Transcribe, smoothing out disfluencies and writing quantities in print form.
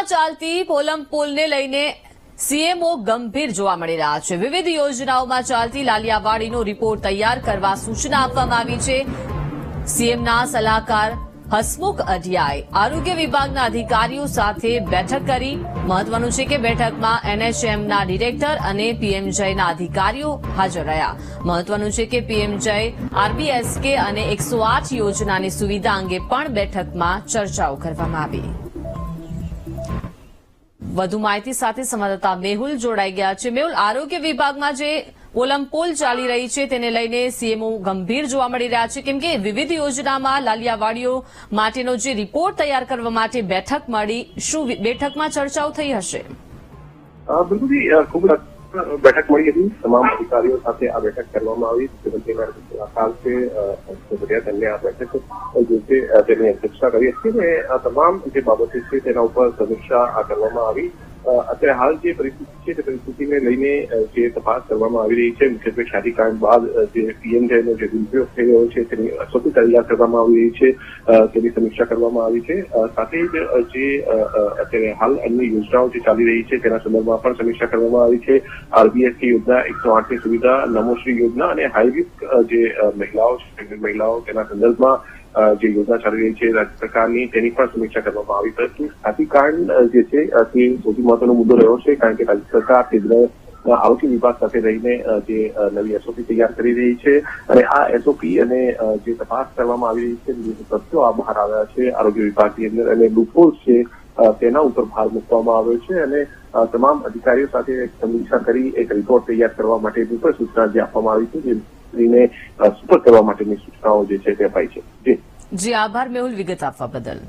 ભરૂચમાં ચાલતી પોલમ પુલને લઈને સીએમઓ ગંભીર જોવા મળી રહ્યા છે। વિવિધ યોજનાઓમાં ચાલતી લાલિયાવાડીનો રિપોર્ટ તૈયાર કરવા સૂચના આપવામાં આવી છે। સીએમના સલાહકાર હસમુખ અઢિયાએ આરોગ્ય વિભાગના અધિકારીઓ સાથે બેઠક કરી। મહત્વનું છે કે બેઠકમાં એનએચએમના ડિરેક્ટર અને પીએમજયના અધિકારીઓ હાજર રહ્યા। મહત્વનું છે કે પીએમજય, આરબીએસકે અને 108 યોજનાની સુવિધા અંગે પણ બેઠકમાં ચર્ચાઓ કરવામાં આવી। વધુ માહિતી સાથે સંવાદદાતા મેહુલ જોડાઈ ગયા છે। મેહુલ, આરોગ્ય વિભાગમાં જે પોલમ પુલ ચાલી રહી છે તેને લઈને સીએમઓ ગંભીર જોવા મળી રહ્યા છે, કેમ કે વિવિધ યોજનામાં લાલિયાવાડીઓ માટેનો જે રિપોર્ટ તૈયાર કરવા માટે બેઠક મળી, શું બેઠકમાં ચર્ચાઓ થઈ હશે? બિલકુલ, ખૂબ બેઠક મળી હતી। તમામ અધિકારીઓ સાથે આ બેઠક કરવામાં આવી। મુખ્યમંત્રી તેમને આ બેઠક જે છે તેની અધ્યક્ષતા કરી હતી અને આ તમામ જે બાબતો છે તેના ઉપર સમીક્ષા કરવામાં આવી। અત્યારે હાલ જે પરિસ્થિતિ છે તે પરિસ્થિતિને લઈને જે તપાસ કરવામાં આવી રહી છે, મુખ્યત્વે ખ્યાતિકાંડ બાદ જે પીએમજયનો જે દુરુપયોગ થઈ રહ્યો છે તેની અસોથી તૈયાર કરવામાં આવી રહી છે, તેની સમીક્ષા કરવામાં આવી છે। સાથે જ જે અત્યારે હાલ અન્ય યોજનાઓ જે ચાલી રહી છે તેના સંદર્ભમાં પણ સમીક્ષા કરવામાં આવી છે। આરબીએસકે યોજના, 108ની સુવિધા, નમોશ્રી યોજના અને હાઈ રિસ્ક જે મહિલાઓ છે, મહિલાઓ તેના સંદર્ભમાં જે યોજના ચાલી રહી છે રાજ્ય સરકારની, તેની પણ સમીક્ષા કરવામાં આવી। પરંતુ ખ્યાતિકાંડ જે છે તે સૌથી મહત્વનો મુદ્દો રહ્યો છે, કારણ કે રાજ્ય સરકાર કેન્દ્ર આરોગ્ય વિભાગ સાથે રહીને જે નવી એસઓપી તૈયાર કરી રહી છે અને આ એસઓપી અને જે તપાસ કરવામાં આવી રહી છે, જે તથ્યો આ બહાર આવ્યા છે આરોગ્ય વિભાગની અંદર અને લૂપહોલ્સ છે તેના ઉપર ભાર મૂકવામાં આવ્યો છે અને તમામ અધિકારીઓ સાથે સમીક્ષા કરી એક રિપોર્ટ તૈયાર કરવા માટેની પણ સૂચના જે આપવામાં આવી છે, જેને સુપર કરવા માટેની સૂચનાઓ જે છે તે અપાઈ છે। જી આભાર મેહુલ, વિગત આપવા બદલ।